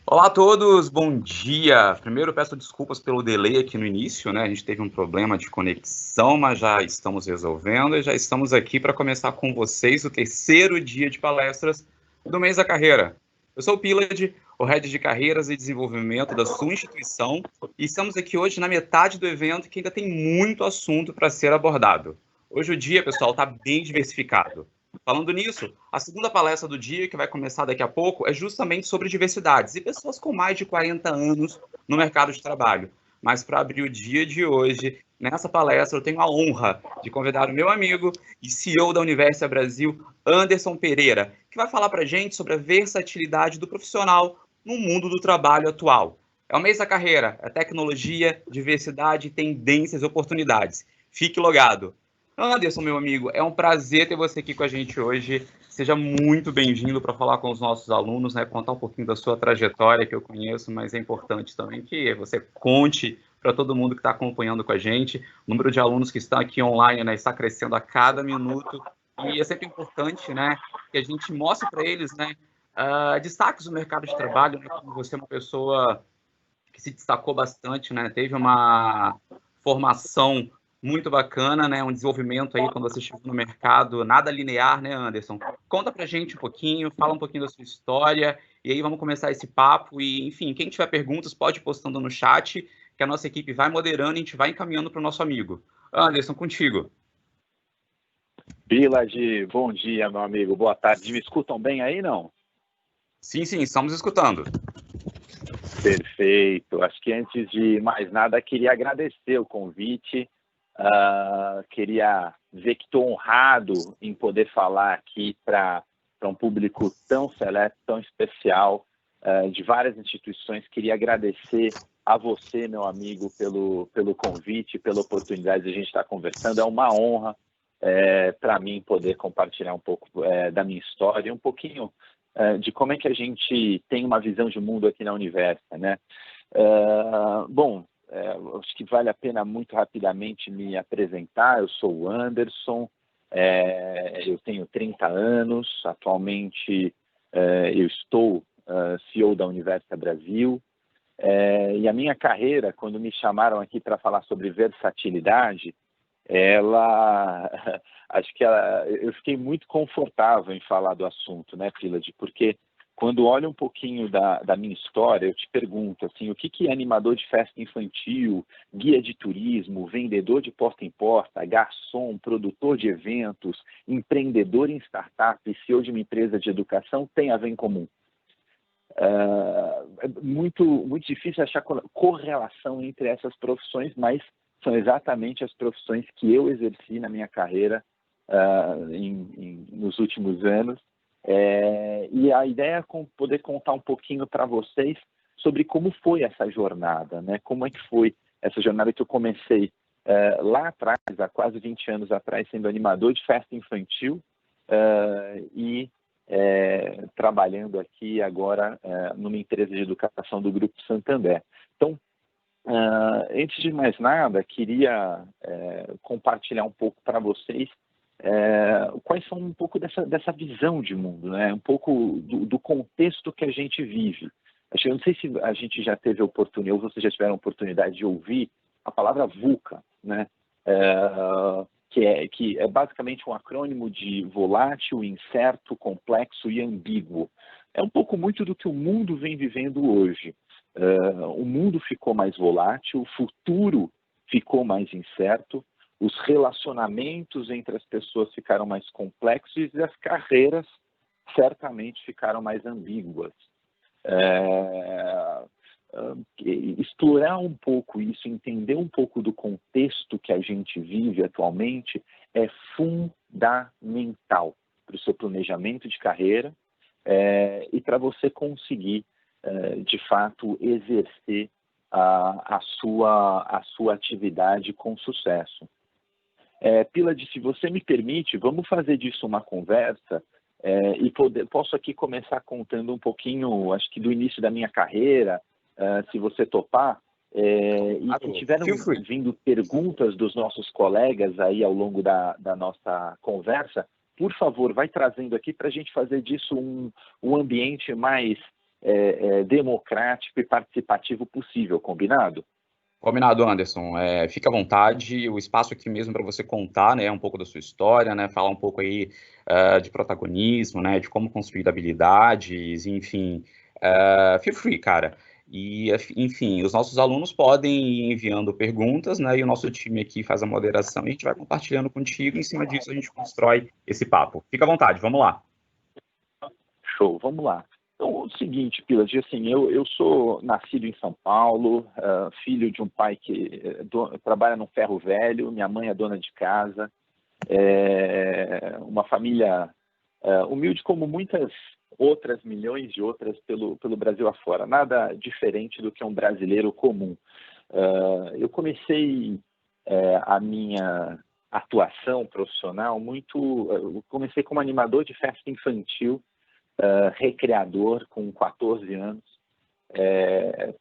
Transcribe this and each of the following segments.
Olá a todos, bom dia. Primeiro peço desculpas pelo delay aqui no início, né? A gente teve um problema de conexão, mas já estamos resolvendo e já estamos aqui para começar com vocês o terceiro dia de palestras do mês da carreira. Eu sou o Pilad, o Head de Carreiras e Desenvolvimento da sua instituição, e estamos aqui hoje na metade do evento que ainda tem muito assunto para ser abordado. Hoje o dia, pessoal, está bem diversificado. Falando nisso, a segunda palestra do dia, que vai começar daqui a pouco, é justamente sobre diversidades e pessoas com mais de 40 anos no mercado de trabalho. Mas para abrir o dia de hoje, nessa palestra, eu tenho a honra de convidar o meu amigo e CEO da Universidade Brasil, Anderson Pereira, que vai falar para a gente sobre a versatilidade do profissional no mundo do trabalho atual. É o mês da carreira, é tecnologia, diversidade, tendências e oportunidades. Fique logado. Anderson, meu amigo, é um prazer ter você aqui com a gente hoje. Seja muito bem-vindo para falar com os nossos alunos, né? Contar um pouquinho da sua trajetória, que eu conheço, mas é importante também que você conte para todo mundo que está acompanhando com a gente. O número de alunos que estão aqui online, né, está crescendo a cada minuto. E é sempre importante, né, que a gente mostre para eles, né, destaques do mercado de trabalho, né, como você é uma pessoa que se destacou bastante, né? Teve uma formação muito bacana, né? Um desenvolvimento aí quando você chegou no mercado, nada linear, né, Anderson? Conta pra gente um pouquinho, fala um pouquinho da sua história, e aí vamos começar esse papo. E, enfim, quem tiver perguntas pode ir postando no chat, que a nossa equipe vai moderando e a gente vai encaminhando para o nosso amigo. Anderson, contigo. Pilad, bom dia, meu amigo, boa tarde. Me escutam bem aí, não? Sim, estamos escutando. Perfeito. Acho que antes de mais nada, queria agradecer o convite. Queria dizer que estou honrado em poder falar aqui para um público tão seleto, tão especial, de várias instituições. Queria agradecer a você, meu amigo, pelo convite, pela oportunidade de a gente estar conversando. É uma honra para mim poder compartilhar um pouco da minha história, um pouquinho de como é que a gente tem uma visão de mundo aqui na Universidade, né? Acho que vale a pena muito rapidamente me apresentar. Eu sou o Anderson, eu tenho 30 anos, atualmente eu estou CEO da Universidade Brasil, e a minha carreira, quando me chamaram aqui para falar sobre versatilidade, eu fiquei muito confortável em falar do assunto, né, Pilad? Porque quando olho um pouquinho da minha história, eu te pergunto assim, o que é animador de festa infantil, guia de turismo, vendedor de porta em porta, garçom, produtor de eventos, empreendedor em startup, CEO de uma empresa de educação tem a ver em comum? É muito difícil achar correlação entre essas profissões, mas são exatamente as profissões que eu exerci na minha carreira nos últimos anos. E a ideia é poder contar um pouquinho para vocês sobre como foi essa jornada, né? Como é que foi essa jornada que eu comecei lá atrás, há quase 20 anos atrás, sendo animador de festa infantil e trabalhando aqui agora numa empresa de educação do Grupo Santander. Então, antes de mais nada, queria compartilhar um pouco para vocês quais são um pouco dessa visão de mundo, né? Um pouco do contexto que a gente vive. Eu não sei se a gente já teve oportunidade, ou vocês já tiveram oportunidade de ouvir a palavra VUCA, né? Que é basicamente um acrônimo de volátil, incerto, complexo e ambíguo. É um pouco muito do que o mundo vem vivendo hoje. O mundo ficou mais volátil, o futuro ficou mais incerto, os relacionamentos entre as pessoas ficaram mais complexos e as carreiras certamente ficaram mais ambíguas. Explorar um pouco isso, entender um pouco do contexto que a gente vive atualmente é fundamental para o seu planejamento de carreira e para você conseguir de fato exercer a sua atividade com sucesso. Pilad, se você me permite, vamos fazer disso uma conversa e posso aqui começar contando um pouquinho, acho que do início da minha carreira, se você topar, e se tiveram vindo perguntas dos nossos colegas aí ao longo da nossa conversa, por favor, vai trazendo aqui para a gente fazer disso um ambiente mais democrático e participativo possível, combinado? Combinado, Anderson. Fica à vontade, o espaço aqui mesmo para você contar, né, um pouco da sua história, né, falar um pouco aí de protagonismo, né, de como construir habilidades, enfim, feel free, cara. E, enfim, os nossos alunos podem ir enviando perguntas, né, e o nosso time aqui faz a moderação e a gente vai compartilhando contigo, e em cima disso a gente constrói esse papo. Fica à vontade, vamos lá. Show, vamos lá. Então, o seguinte, Pilas, assim, eu sou nascido em São Paulo, filho de um pai que trabalha no ferro velho, minha mãe é dona de casa, uma família humilde como muitas outras, milhões de outras pelo Brasil afora, nada diferente do que um brasileiro comum. Eu comecei a minha atuação profissional eu comecei como animador de festa infantil, recreador com 14 anos,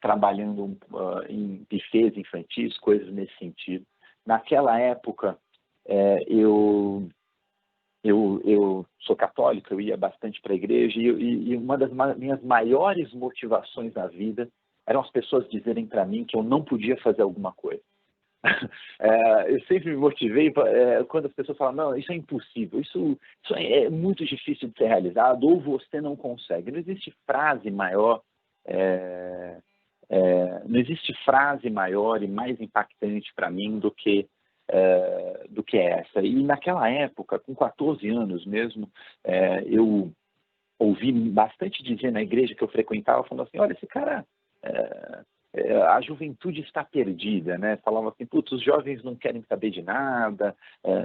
trabalhando em buffets infantis, coisas nesse sentido. Naquela época, eu sou católico, eu ia bastante para a igreja e uma das minhas maiores motivações na vida eram as pessoas dizerem para mim que eu não podia fazer alguma coisa. Eu sempre me motivei quando as pessoas falam, não, isso é impossível, isso é muito difícil de ser realizado, ou você não consegue. Não existe frase maior, não existe frase maior e mais impactante para mim do que essa. E naquela época, com 14 anos mesmo, eu ouvi bastante dizer na igreja que eu frequentava, falando assim, olha, esse cara... a juventude está perdida, né? Falavam assim, putz, os jovens não querem saber de nada,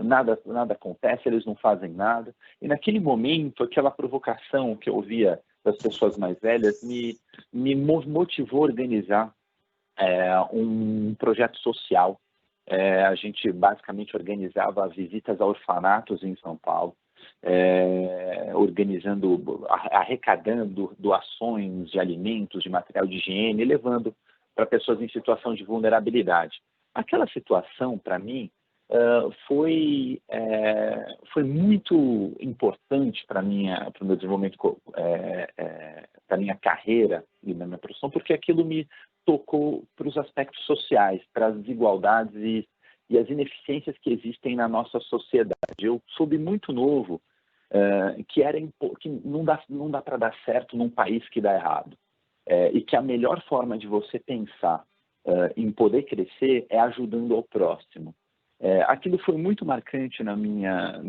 nada acontece, eles não fazem nada. E naquele momento, aquela provocação que eu ouvia das pessoas mais velhas me motivou a organizar um projeto social. A gente basicamente organizava visitas a orfanatos em São Paulo, arrecadando doações de alimentos, de material de higiene, levando para pessoas em situação de vulnerabilidade. Aquela situação, para mim, foi muito importante para o meu desenvolvimento, para a minha carreira e na minha profissão, porque aquilo me tocou para os aspectos sociais, para as desigualdades e as ineficiências que existem na nossa sociedade. Eu soube muito novo que não dá para dar certo num país que dá errado. E que a melhor forma de você pensar em poder crescer é ajudando ao próximo. Aquilo foi muito marcante na minha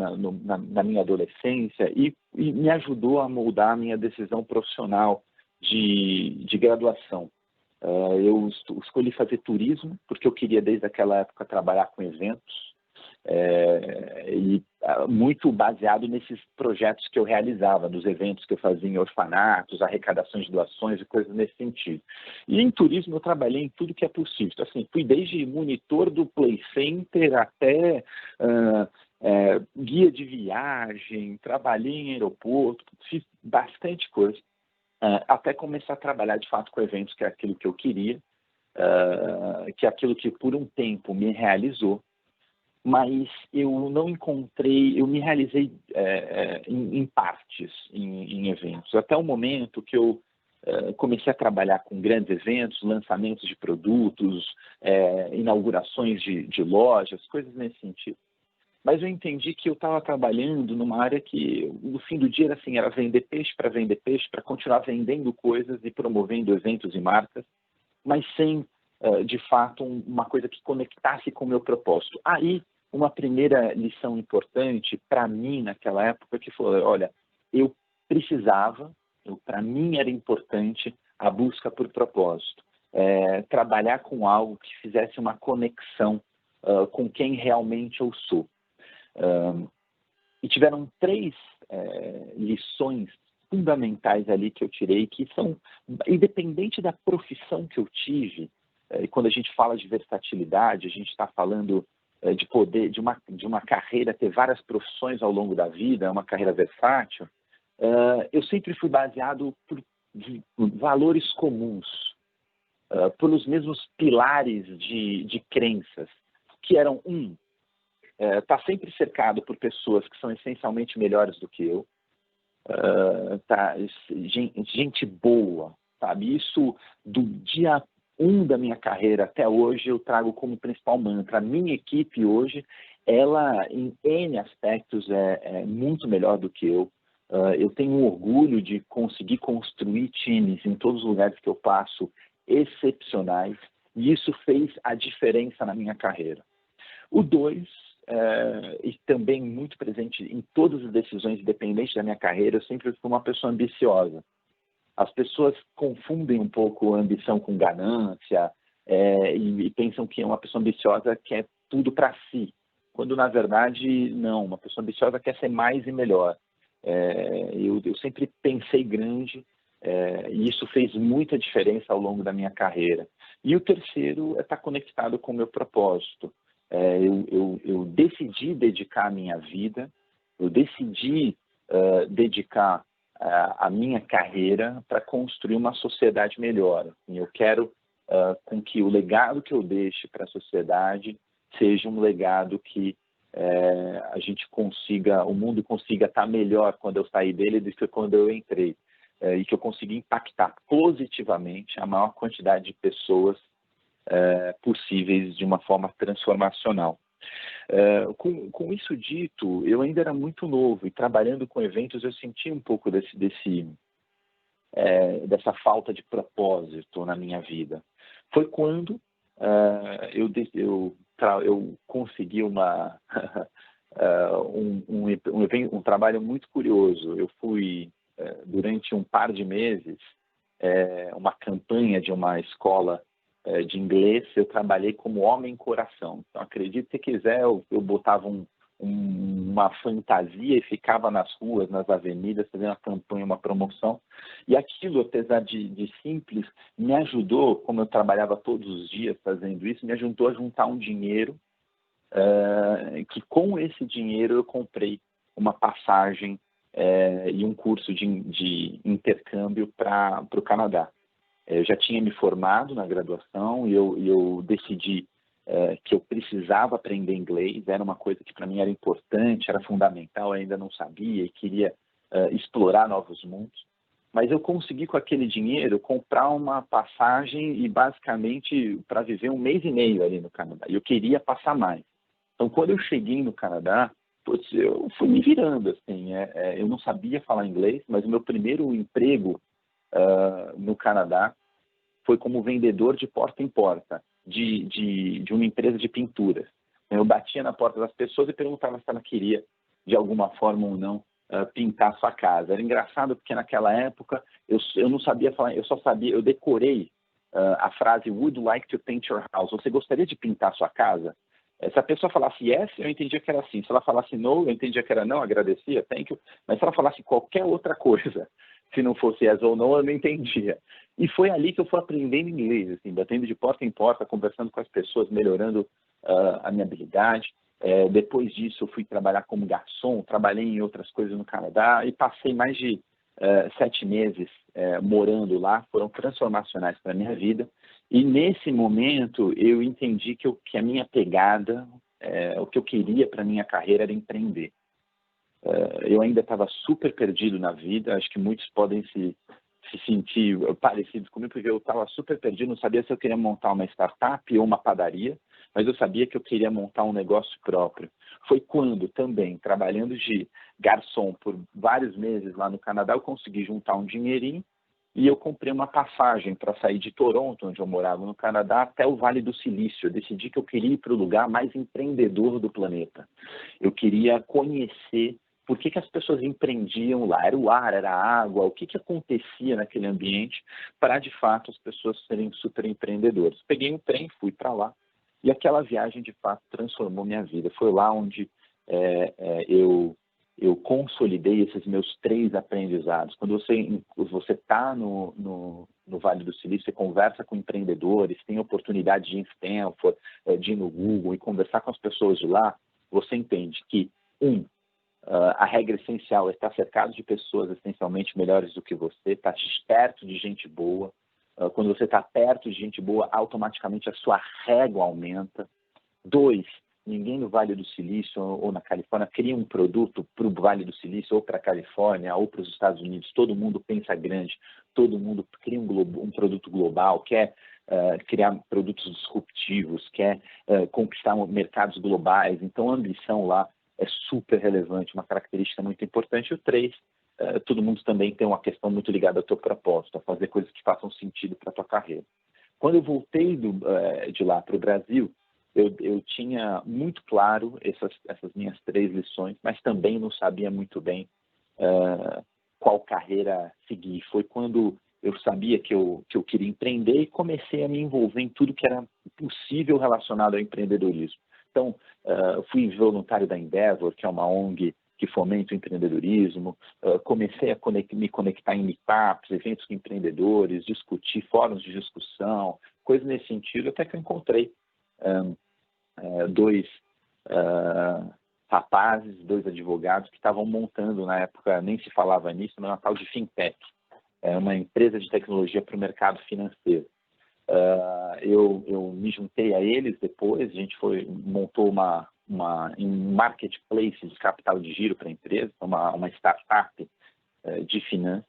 adolescência e me ajudou a moldar a minha decisão profissional de graduação. Eu escolhi fazer turismo porque eu queria desde aquela época trabalhar com eventos, e muito baseado nesses projetos que eu realizava, nos eventos que eu fazia em orfanatos, arrecadações de doações e coisas nesse sentido. E em turismo eu trabalhei em tudo que é possível. Então, assim, fui desde monitor do Play Center até guia de viagem, trabalhei em aeroporto, fiz bastante coisa, até começar a trabalhar de fato com eventos, que é aquilo que eu queria, que é aquilo que por um tempo me realizou. Mas eu não encontrei, eu me realizei em partes, em eventos, até o momento que eu comecei a trabalhar com grandes eventos, lançamentos de produtos, inaugurações de lojas, coisas nesse sentido. Mas eu entendi que eu estava trabalhando numa área que, no fim do dia, era vender peixe, para continuar vendendo coisas e promovendo eventos e marcas, mas sem de fato, uma coisa que conectasse com o meu propósito. Aí, uma primeira lição importante para mim naquela época que foi, olha, eu precisava, para mim era importante a busca por propósito. Trabalhar com algo que fizesse uma conexão com quem realmente eu sou. E tiveram 3 lições fundamentais ali que eu tirei, que são, independente da profissão que eu tive, e quando a gente fala de versatilidade, a gente está falando de poder, de uma carreira, ter várias profissões ao longo da vida, uma carreira versátil. Eu sempre fui baseado por valores comuns, pelos mesmos pilares de crenças, que eram, tá sempre cercado por pessoas que são essencialmente melhores do que eu, tá, gente boa, sabe? Isso do dia 1 da minha carreira até hoje eu trago como principal mantra. A minha equipe hoje, ela em N aspectos é muito melhor do que eu. Eu tenho um orgulho de conseguir construir times em todos os lugares que eu passo excepcionais, e isso fez a diferença na minha carreira. O 2, e também muito presente em todas as decisões, independente da minha carreira, eu sempre fui uma pessoa ambiciosa. As pessoas confundem um pouco a ambição com ganância, e pensam que uma pessoa ambiciosa quer tudo para si, quando na verdade não, uma pessoa ambiciosa quer ser mais e melhor. Eu sempre pensei grande, e isso fez muita diferença ao longo da minha carreira. E o terceiro é estar conectado com o meu propósito. Eu decidi dedicar a minha vida, eu decidi dedicar a minha carreira para construir uma sociedade melhor. Eu quero com que o legado que eu deixe para a sociedade seja um legado que a gente consiga, o mundo consiga estar melhor quando eu sair dele do que quando eu entrei, e que eu consiga impactar positivamente a maior quantidade de pessoas possíveis de uma forma transformacional. Com isso dito, eu ainda era muito novo e trabalhando com eventos eu senti um pouco dessa falta de propósito na minha vida. Foi quando eu consegui um trabalho muito curioso. Eu fui, durante um par de meses, uma campanha de uma escola de inglês. Eu trabalhei como homem coração. Então, acredite se quiser, eu botava uma fantasia e ficava nas ruas, nas avenidas, fazendo uma campanha, uma promoção. E aquilo, apesar de simples, me ajudou, como eu trabalhava todos os dias fazendo isso, me ajudou a juntar um dinheiro, que com esse dinheiro eu comprei uma passagem e um curso de intercâmbio para o Canadá. Eu já tinha me formado na graduação e eu decidi que eu precisava aprender inglês. Era uma coisa que para mim era importante, era fundamental, eu ainda não sabia e queria explorar novos mundos. Mas eu consegui com aquele dinheiro comprar uma passagem e basicamente para viver 1 mês e meio ali no Canadá. E eu queria passar mais. Então, quando eu cheguei no Canadá, eu fui me virando, assim. Eu não sabia falar inglês, mas o meu primeiro emprego no Canadá foi como vendedor de porta em porta de uma empresa de pinturas. Eu batia na porta das pessoas e perguntava se ela queria, de alguma forma ou não, pintar a sua casa. Era engraçado porque naquela época eu não sabia falar, eu decorei a frase "Would like to paint your house?" Você gostaria de pintar a sua casa? Se a pessoa falasse yes, eu entendia que era sim. Se ela falasse no, eu entendia que era não, agradecia, thank you. Mas se ela falasse qualquer outra coisa, se não fosse yes ou no, eu não entendia. E foi ali que eu fui aprendendo inglês, assim, batendo de porta em porta, conversando com as pessoas, melhorando a minha habilidade. Depois disso, eu fui trabalhar como garçom, trabalhei em outras coisas no Canadá e passei mais de 7 meses morando lá. Foram transformacionais para a minha vida. E nesse momento, eu entendi que a minha pegada, o que eu queria para a minha carreira era empreender. Eu ainda estava super perdido na vida, acho que muitos podem se sentir parecidos comigo, porque eu estava super perdido, não sabia se eu queria montar uma startup ou uma padaria, mas eu sabia que eu queria montar um negócio próprio. Foi quando também, trabalhando de garçom por vários meses lá no Canadá, eu consegui juntar um dinheirinho e eu comprei uma passagem para sair de Toronto, onde eu morava no Canadá, até o Vale do Silício. Eu decidi que eu queria ir para o lugar mais empreendedor do planeta. Eu queria conhecer por que as pessoas empreendiam lá. Era o ar, era a água, o que acontecia naquele ambiente para, de fato, as pessoas serem super empreendedores. Peguei um trem, fui para lá e aquela viagem, de fato, transformou minha vida. Foi lá onde eu consolidei esses meus 3 aprendizados. Quando você está no Vale do Silício, você conversa com empreendedores, tem oportunidade de ir em Stanford, de ir no Google e conversar com as pessoas de lá, você entende que, a regra essencial é estar cercado de pessoas essencialmente melhores do que você, estar perto de gente boa. Quando você está perto de gente boa, automaticamente a sua régua aumenta. 2, ninguém no Vale do Silício ou na Califórnia cria um produto para o Vale do Silício ou para a Califórnia ou para os Estados Unidos. Todo mundo pensa grande, todo mundo cria um produto global, quer criar produtos disruptivos, quer conquistar mercados globais. Então, a ambição lá é super relevante, uma característica muito importante. E o 3, todo mundo também tem uma questão muito ligada ao teu propósito, a fazer coisas que façam sentido para a tua carreira. Quando eu voltei de lá para o Brasil, eu tinha muito claro essas minhas 3 lições, mas também não sabia muito bem qual carreira seguir. Foi quando eu sabia que eu queria empreender e comecei a me envolver em tudo que era possível relacionado ao empreendedorismo. Então, fui voluntário da Endeavor, que é uma ONG que fomenta o empreendedorismo, comecei a me conectar em meetups, eventos com empreendedores, discutir fóruns de discussão, coisas nesse sentido, até que eu encontrei 2 rapazes, 2 advogados que estavam montando, na época nem se falava nisso, mas uma tal de fintech, uma empresa de tecnologia para o mercado financeiro. Eu me juntei a eles depois, a gente montou um marketplace de capital de giro para a empresa, uma startup de finanças,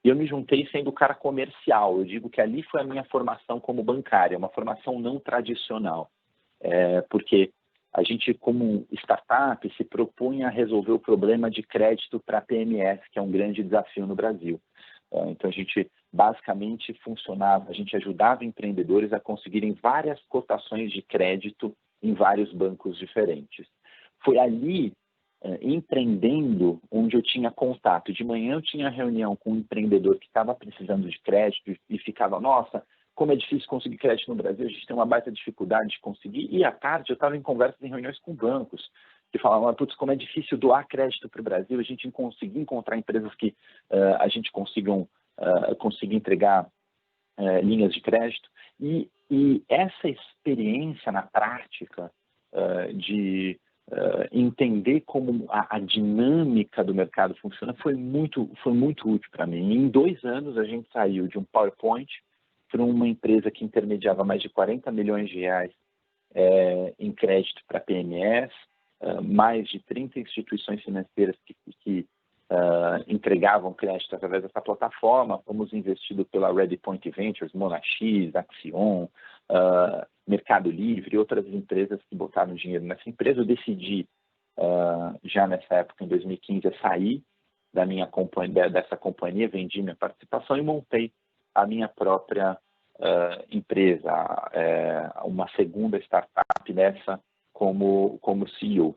e eu me juntei sendo o cara comercial. Eu digo que ali foi a minha formação como bancária, uma formação não tradicional, porque a gente, como startup, se propunha a resolver o problema de crédito para PMS, que é um grande desafio no Brasil. Então, a gente basicamente funcionava, a gente ajudava empreendedores a conseguirem várias cotações de crédito em vários bancos diferentes. Foi ali, empreendendo, onde eu tinha contato. De manhã eu tinha reunião com um empreendedor que estava precisando de crédito e ficava, nossa, como é difícil conseguir crédito no Brasil, a gente tem uma baita dificuldade de conseguir. E à tarde eu estava em conversas, em reuniões com bancos, que falavam, putz, como é difícil doar crédito para o Brasil, a gente conseguir encontrar empresas que a gente consiga entregar linhas de crédito. E essa experiência na prática de entender como a dinâmica do mercado funciona foi muito útil para mim. Em 2 anos a gente saiu de um PowerPoint para uma empresa que intermediava mais de 40 milhões de reais em crédito para PMEs, mais de 30 instituições financeiras que entregavam crédito através dessa plataforma. Fomos investidos pela Ready Point Ventures, Monax, Axion, Mercado Livre e outras empresas que botaram dinheiro nessa empresa. Eu decidi, já nessa época, em 2015, sair dessa companhia, vendi minha participação e montei a minha própria empresa, uma segunda startup dessa como CEO,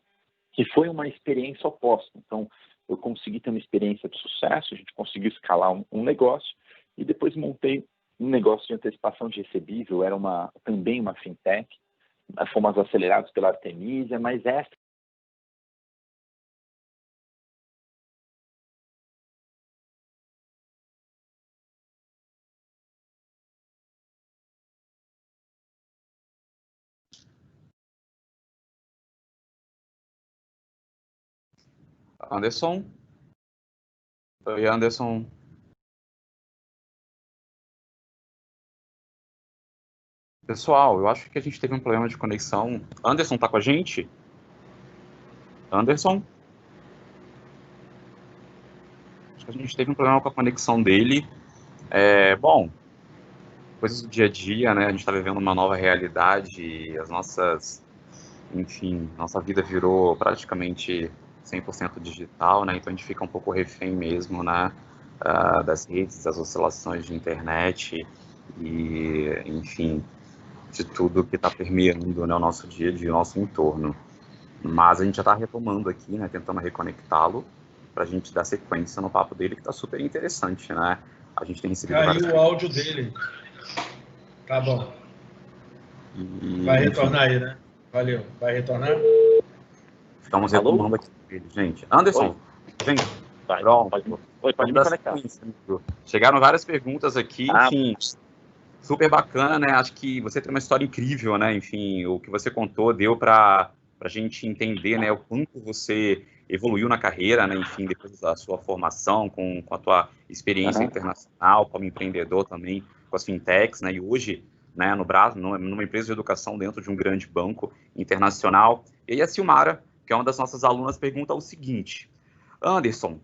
que foi uma experiência oposta. Então, eu consegui ter uma experiência de sucesso, a gente conseguiu escalar um negócio e depois montei um negócio de antecipação de recebível, era também uma fintech, fomos acelerados pela Artemisia, mas essa Anderson? Oi, Anderson. Pessoal, eu acho que a gente teve um problema de conexão. Anderson tá com a gente? Anderson? Acho que a gente teve um problema com a conexão dele. Bom, coisas do dia a dia, né? A gente está vivendo uma nova realidade e nossa vida virou praticamente 100% digital, né? Então a gente fica um pouco refém mesmo, né? Das redes, das oscilações de internet e, enfim, de tudo que está permeando, né, o nosso dia a dia, o nosso entorno. Mas a gente já está retomando aqui, né? Tentando reconectá-lo para a gente dar sequência no papo dele, que está super interessante, né? A gente tem recebido Caiu o áudio dele. Tá bom. Vai retornar aí, né? Valeu. Vai retornar? Estamos retomando aqui ele, gente. Anderson, gente, pode me conectar. Chegaram várias perguntas aqui, enfim, super bacana, né? Acho que você tem uma história incrível, né? Enfim, o que você contou deu para a gente entender, né? O quanto você evoluiu na carreira, né? Enfim, depois da sua formação, com a tua experiência internacional como empreendedor também, com as fintechs, né? E hoje né, no Brasil, numa empresa de educação dentro de um grande banco internacional. E aí a Silmara, que é uma das nossas alunas, pergunta o seguinte: Anderson,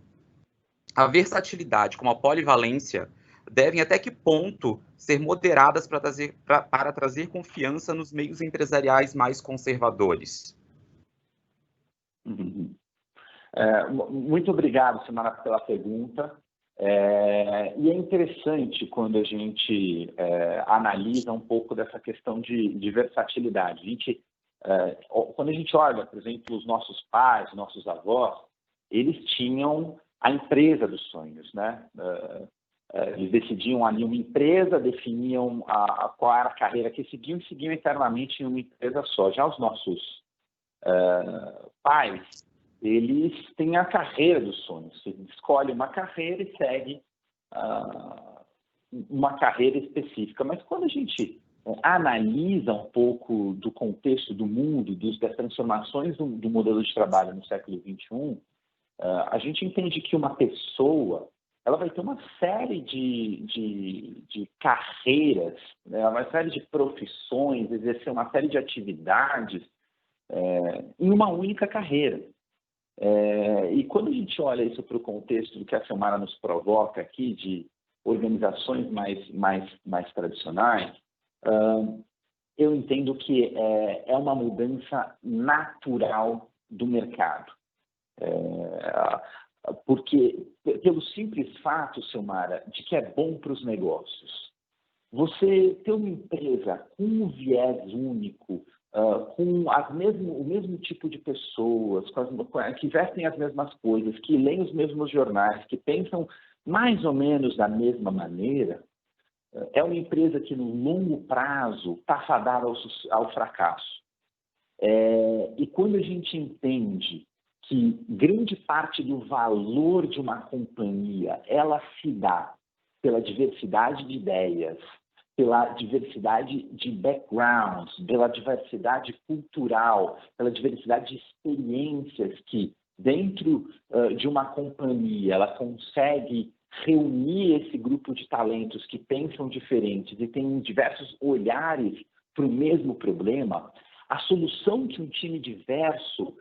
a versatilidade como a polivalência devem até que ponto ser moderadas para trazer confiança nos meios empresariais mais conservadores? Muito obrigado, Silmara, pela pergunta. E é interessante quando a gente analisa um pouco dessa questão de versatilidade. Quando a gente olha, por exemplo, os nossos pais, nossos avós, eles tinham a empresa dos sonhos, né? Eles decidiam ali uma empresa, definiam qual era a carreira que seguiam e seguiam eternamente em uma empresa só. Já os nossos pais, eles têm a carreira dos sonhos. Você escolhe uma carreira e segue uma carreira específica. Mas quando a gente analisa um pouco do contexto do mundo, das transformações do modelo de trabalho no século XXI, a gente entende que uma pessoa ela vai ter uma série de carreiras, né, uma série de profissões, exercer uma série de atividades em uma única carreira. E quando a gente olha isso para o contexto do que a Silmara nos provoca aqui, de organizações mais tradicionais, eu entendo que é uma mudança natural do mercado. Porque, pelo simples fato, Silmara, de que é bom para os negócios. Você ter uma empresa com um viés único, com o mesmo tipo de pessoas, que vestem as mesmas coisas, que leem os mesmos jornais, que pensam mais ou menos da mesma maneira, é uma empresa que, no longo prazo, está fadada ao fracasso. E quando a gente entende que grande parte do valor de uma companhia ela se dá pela diversidade de ideias, pela diversidade de backgrounds, pela diversidade cultural, pela diversidade de experiências que, dentro de uma companhia, ela consegue reunir esse grupo de talentos que pensam diferentes e têm diversos olhares para o mesmo problema, a solução que um time diverso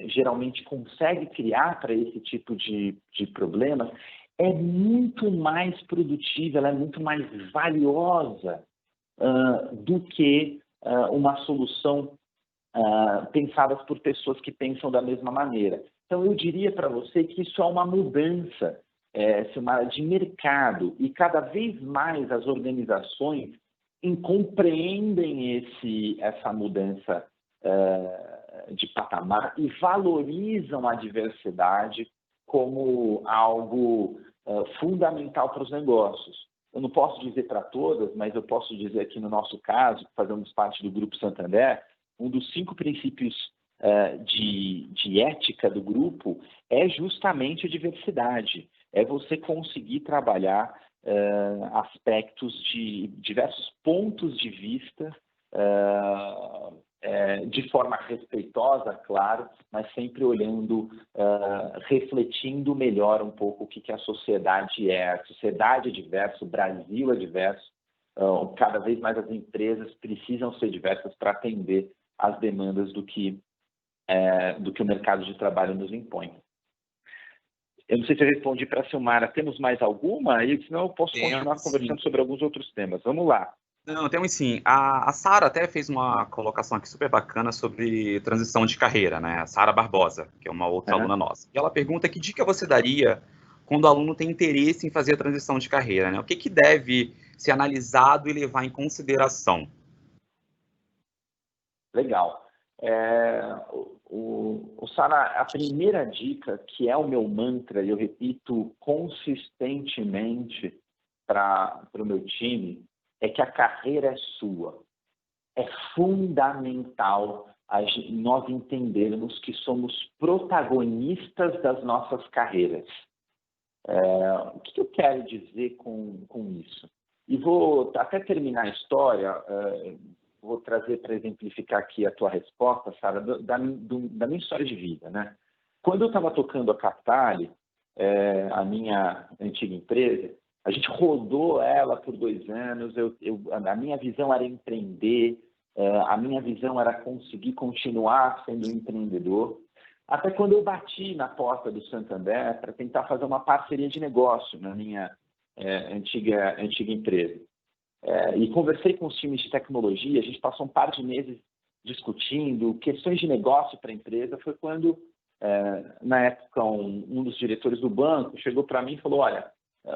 geralmente consegue criar para esse tipo de problemas é muito mais produtiva, ela é muito mais valiosa do que uma solução pensada por pessoas que pensam da mesma maneira. Então, eu diria para você que isso é uma mudança de mercado e cada vez mais as organizações compreendem essa mudança de patamar e valorizam a diversidade como algo fundamental para os negócios. Eu não posso dizer para todas, mas eu posso dizer aqui no nosso caso, fazemos parte do Grupo Santander, um dos 5 princípios de ética do grupo é justamente a diversidade. É você conseguir trabalhar aspectos de diversos pontos de vista de forma respeitosa, claro, mas sempre olhando, refletindo melhor um pouco o que a sociedade é. A sociedade é diversa, o Brasil é diverso, cada vez mais as empresas precisam ser diversas para atender às demandas do que o mercado de trabalho nos impõe. Eu não sei se eu respondi para a Silmara. Temos mais alguma? E senão eu posso continuar conversando sobre alguns outros temas. Vamos lá. Não, temos sim. A Sara até fez uma colocação aqui super bacana sobre transição de carreira, né? A Sara Barbosa, que é uma outra aluna nossa. E ela pergunta que dica você daria quando o aluno tem interesse em fazer a transição de carreira, né? O que deve ser analisado e levar em consideração? Legal. Sara, a primeira dica, que é o meu mantra, e eu repito consistentemente para o meu time, é que a carreira é sua. É fundamental nós entendermos que somos protagonistas das nossas carreiras. O que eu quero dizer com isso? E vou até terminar a história, vou trazer para exemplificar aqui a tua resposta, Sara, da minha história de vida, né? Quando eu estava tocando a Capitale, a minha antiga empresa, A gente rodou ela por 2 anos, a minha visão era empreender, a minha visão era conseguir continuar sendo um empreendedor, até quando eu bati na porta do Santander para tentar fazer uma parceria de negócio na minha antiga empresa. E conversei com os times de tecnologia, a gente passou um par de meses discutindo questões de negócio para a empresa. Foi quando, na época, um dos diretores do banco chegou para mim e falou: olha,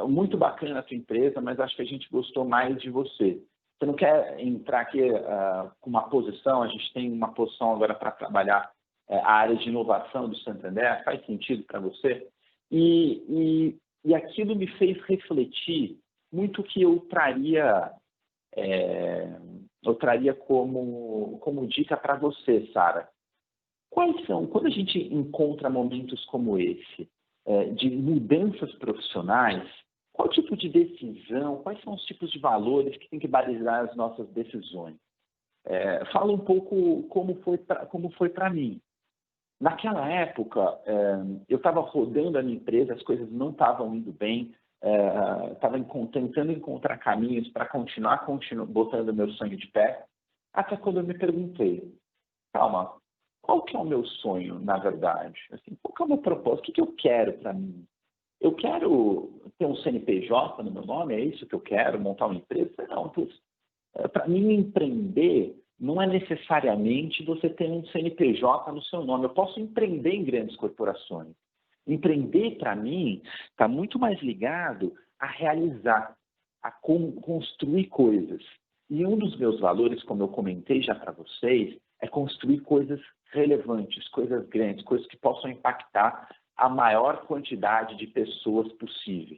muito bacana a tua empresa, mas acho que a gente gostou mais de você. Você não quer entrar aqui com uma posição? A gente tem uma posição agora para trabalhar a área de inovação do Santander, faz sentido para você? E aquilo me fez refletir muito que eu traria como dica para você, Sara. Quais são, quando a gente encontra momentos como esse, de mudanças profissionais, qual tipo de decisão, quais são os tipos de valores que tem que balizar as nossas decisões? Fala um pouco como foi para mim. Naquela época, eu estava rodando a minha empresa, as coisas não estavam indo bem, estava tentando encontrar caminhos para continuar botando meu sonho de pé, até quando eu me perguntei: calma, qual que é o meu sonho, na verdade? Assim, qual que é o meu propósito? O que eu quero para mim? Eu quero ter um CNPJ no meu nome? É isso que eu quero? Montar uma empresa? Não, para mim, empreender não é necessariamente você ter um CNPJ no seu nome. Eu posso empreender em grandes corporações. Empreender, para mim, está muito mais ligado a realizar, a construir coisas. E um dos meus valores, como eu comentei já para vocês, é construir coisas relevantes, coisas grandes, coisas que possam impactar a maior quantidade de pessoas possível.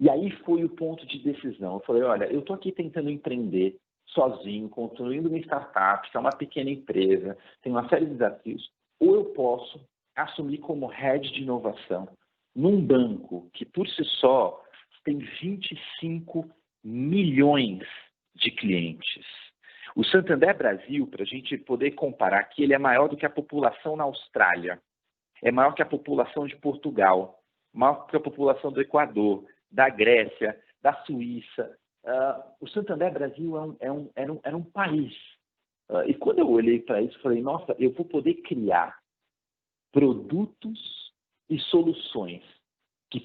E aí foi o ponto de decisão. Eu falei: olha, eu estou aqui tentando empreender sozinho, construindo uma startup, que é uma pequena empresa, tem uma série de desafios, ou eu posso assumir como head de inovação num banco que, por si só, tem 25 milhões de clientes. O Santander Brasil, para a gente poder comparar aqui, ele é maior do que a população na Austrália, é maior que a população de Portugal, maior que a população do Equador, da Grécia, da Suíça. O Santander Brasil era um país. E quando eu olhei para isso, falei: nossa, eu vou poder criar produtos e soluções